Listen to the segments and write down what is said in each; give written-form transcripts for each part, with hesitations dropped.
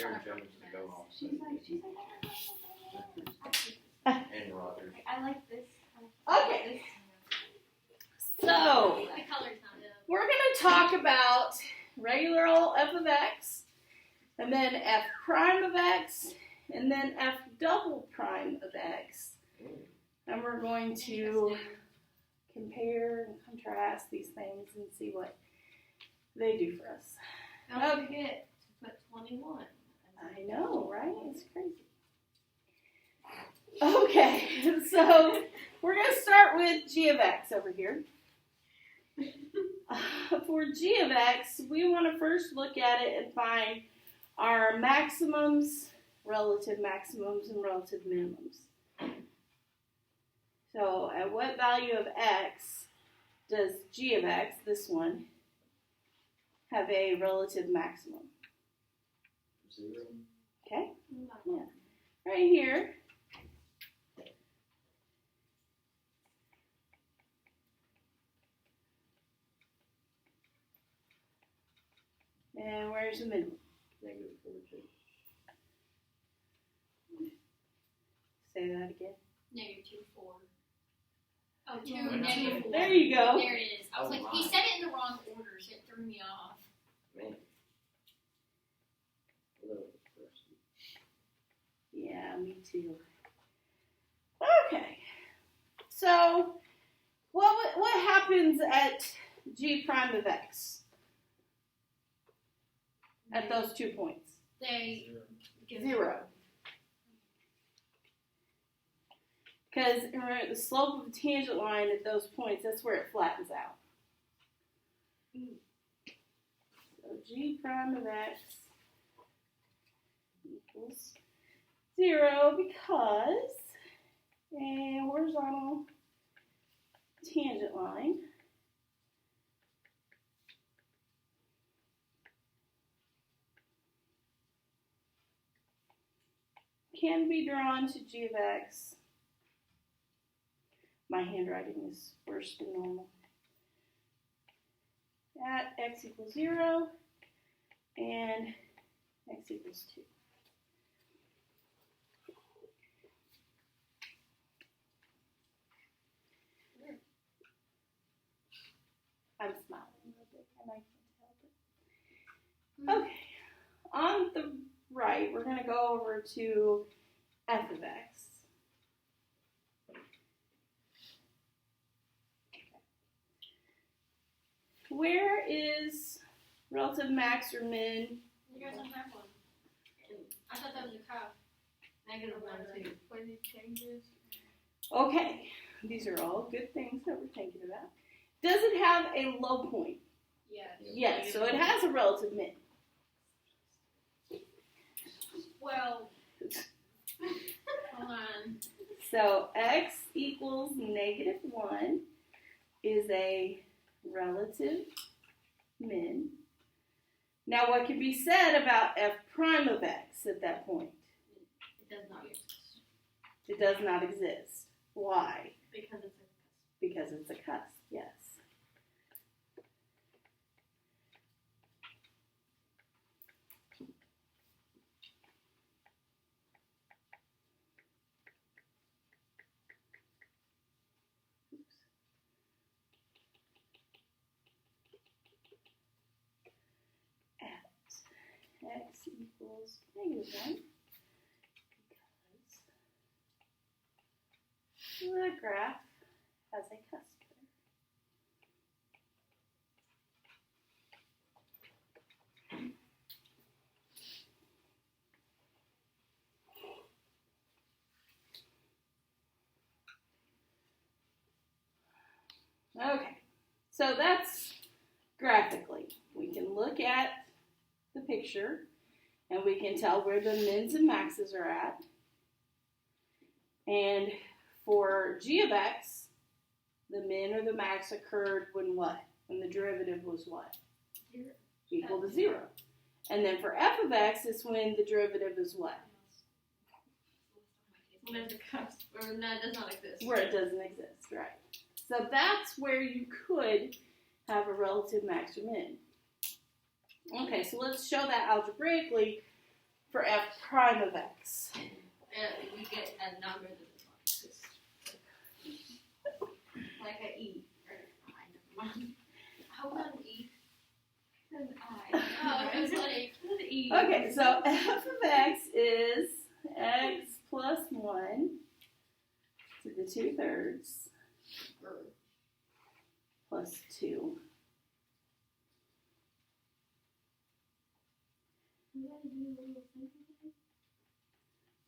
Karen chose to go off. She's like, And Rogers. I like this. Okay. So, The color's not up. we're going to talk about regular old f of x, and then f prime of x, and then f double prime of x. And we're going to compare and contrast these things and see what they do for us. Don't forget to put 21. I know, right? It's crazy. Okay, so we're going to start with g of x over here. For g of x, we want to first look at it and find our maximums, relative maximums, and relative minimums. So at what value of x does g of x, this one, have a relative maximum? 0. Okay? Yeah. Right here. And where's the minimum? -4, 2. Say that again. -2, 4. Oh, 2, Well, -4. There you go. There it is. I was like, he said it in the wrong order, so it threw me off. Man. Hello, first. Yeah, me too. Okay. So, what happens at g prime of x? At those 2 points? They 0. Because remember, the slope of the tangent line at those points, that's where it flattens out. So g prime of x equals 0 because a horizontal tangent line can be drawn to g of x. My handwriting is worse than normal. At x equals 0 and x equals 2. I'm smiling a little bit, and I can't help it. Okay, on the right, we're going to go over to f of x. Where is relative max or min? You guys don't have one. I thought that was a cup. -1, 2. When it changes. Okay, these are all good things that we're thinking about. Does it have a low point? Yes. Yes, so it has a relative min. Well, hold on. So x equals -1 is a relative min. Now what can be said about f prime of x at that point? It does not exist. It does not exist. Why? Because it's a cusp. Because it's a cusp, yes. X equals -1 because the graph has a cusp there. Okay, so that's graphically. We can look at the picture and we can tell where the mins and maxes are at. And for g of x, the min or the max occurred when what? When the derivative was what? 0. Equal to 0. And then for f of x, it's when the derivative is what? When it's a cusp, or no, it does not exist. Where it doesn't exist, right. So that's where you could have a relative max or min. Okay, so let's show that algebraically for prime of x. We get a number that is like an E or I. How about an E? An I. Oh, it was like an E. Okay, so f of x is x plus 1 to the 2/3 plus 2. We gotta do a little thing.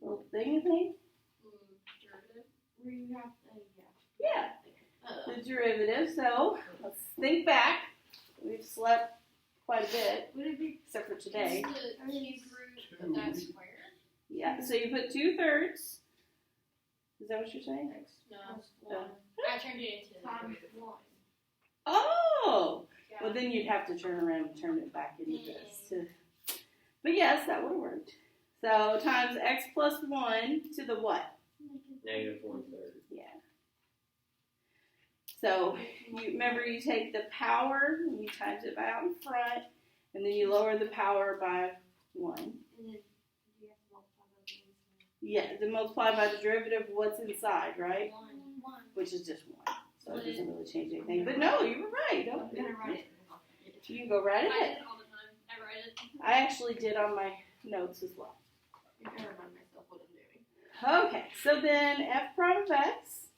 Little thingy thing? Derivative. Where you have to, Yeah, the derivative. So let's think back. We've slept quite a bit, Would it be except for today. the cube root of that square? Yeah, so you put 2/3. Is that what you're saying? No. No. I turned it into Times 1. Oh! Yeah. Well, then you'd have to turn around and turn it back into this. But yes, that would have worked. So times x plus 1 to the what? Negative 1/3. Yeah. So you remember you take the power and you times it by out in front, and then you lower the power by 1. And then you have to multiply by the Yeah, then multiply by the derivative of what's inside, right? 1. Which is just 1. So it doesn't really change anything. But no, you were right. I'm gonna write it. You can go right I ahead. do it all the time. I write it. I actually did on my notes as well. I'm gonna remind myself what I'm doing. Okay, so then f prime of x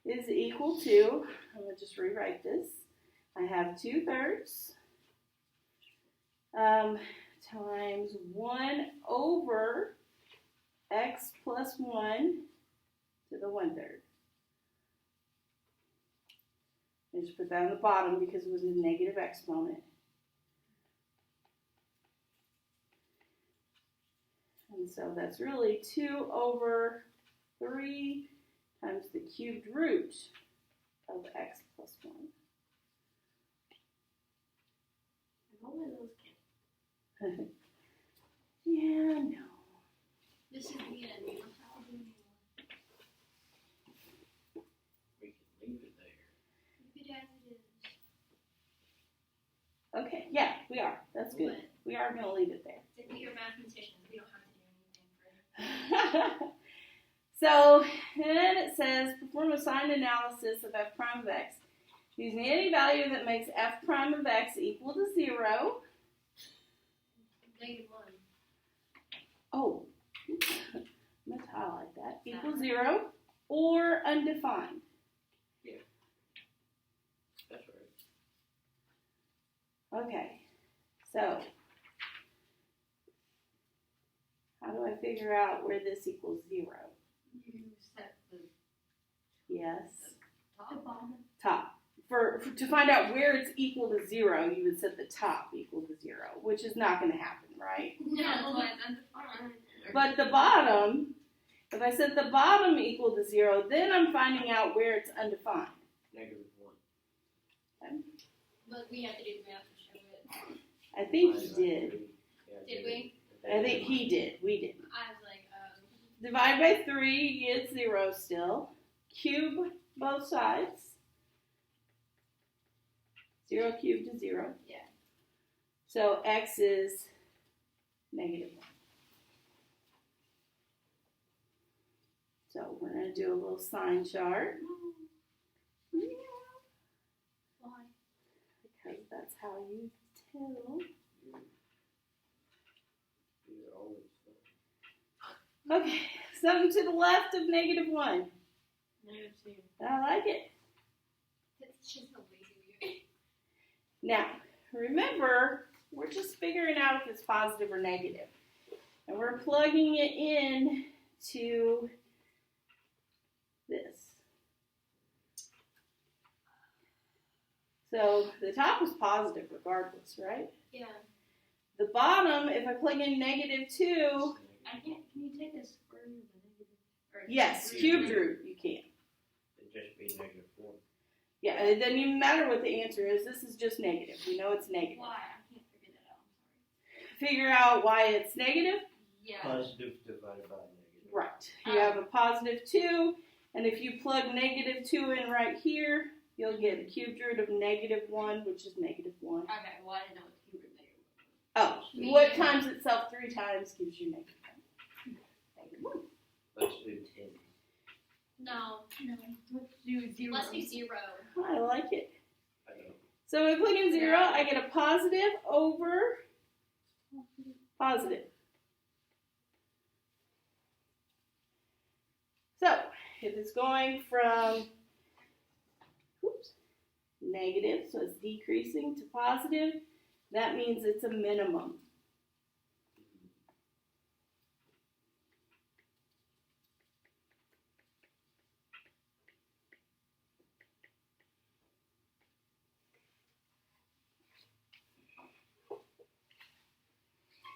is equal to, I'm going to just rewrite this. I have 2/3 times 1 over x plus 1 to the 1/3. I just put that on the bottom because it was a negative exponent. And so that's really 2 over 3 times the cubed root of x plus 1. If only those can. Yeah, no. This is the end. We can leave it there. Keep it as it is. Okay, yeah, we are. That's good. We are going to leave it there. If we are mathematicians, we don't have to do anything for it. So, then it says, perform a sign analysis of f prime of x using any value that makes f prime of x equal to 0. -1. Oh, let's highlight that. Equals 0 or undefined. That's right. Okay, so how do I figure out where this equals 0? You set the Yes, The bottom. top. To find out where it's equal to 0, you would set the top equal to 0, which is not going to happen, right? No, it's undefined. But the bottom, if I set the bottom equal to 0, then I'm finding out where it's undefined. -1. But we have to do the math to show it. I think he did. Yeah, Did we? I think he did. We didn't. I was like, Divide by 3, you get 0 still. Cube both sides. 0 cubed is 0. Yeah. So x is -1. So we're going to do a little sign chart. why? Because that's how you tell. These are always fun. Okay, something to the left of -1. -2. I like it. It's just so lazy weird. Now, remember, we're just figuring out if it's positive or negative. And we're plugging it in to this. So the top is positive regardless, right? Yeah. The bottom, if I plug in -2, I can't. Can you take a square root of a negative? Or yes, cubed root, you can. It'd just be -4. Yeah, it doesn't even matter what the answer is. This is just negative. We know it's negative. Why? I can't figure that out. I'm Figure out why it's negative. sorry. Yeah. Positive divided by negative. Right. You have a +2, and if you plug -2 in right here, you'll get a cubed root of -1, which is -1. Okay, well I didn't know what the cube root negative was. Oh, what times itself 3 times gives you -1. Let's do 10. No. Let's do 0. Let's do 0. I like it. I don't know. So if we plug in 0, I get a positive over positive. So if it's going from negative, so it's decreasing, to positive, that means it's a minimum.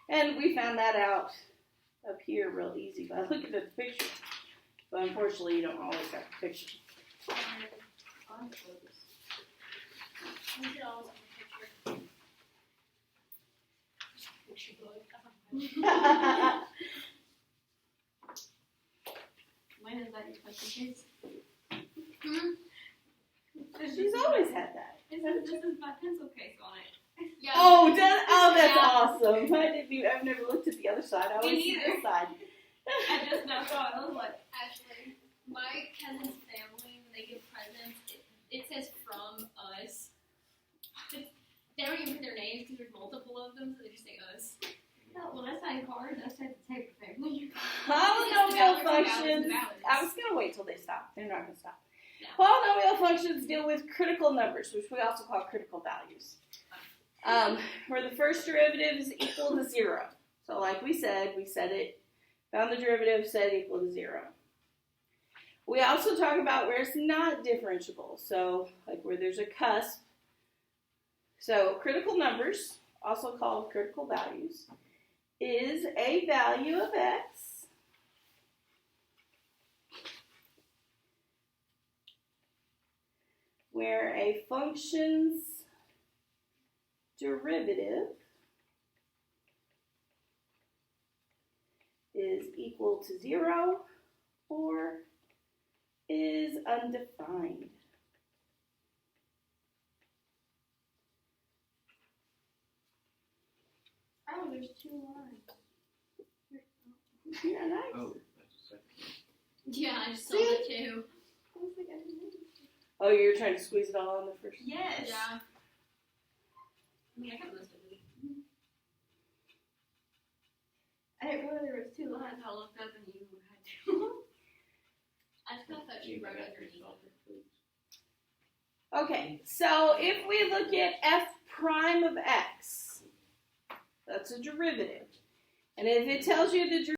And we found that out up here real easy by looking at the picture. But unfortunately, you don't always have the picture. We should always have a picture. Picture book. When is that your pencil case? She's always had that. This is my pencil case on it. Yeah. Oh, that's Yeah. awesome. I've never looked at the other side. I always see neither. this side. I just now saw it. I was like, Actually, my cousin's family, when they give presents, it says from us. They don't even put their names because there's multiple of them, so they just say us. oh, well, that's not hard. That's like the Taper family. Polynomial functions. Balance. I was going to wait till they stop. They're not going to stop. No. Polynomial functions deal with critical numbers, which we also call critical values. Where the first derivative is equal to 0. So like we said it, found the derivative, said equal to 0. We also talk about where it's not differentiable. So like where there's a cusp. So critical numbers, also called critical values, is a value of x where a function's derivative is equal to 0 or is undefined. Oh, there's 2 lines. Yeah, nice. Oh, that's a second. Yeah, I just saw that too. I was like, I didn't know. Oh, you're trying to squeeze it all in the first. Yes. Yeah. I mean, I got most of it. I didn't realize there was 2 lines. I looked up and you had 2. I just thought she wrote underneath. Okay, so if we look at f prime of x, that's a derivative. And if it tells you the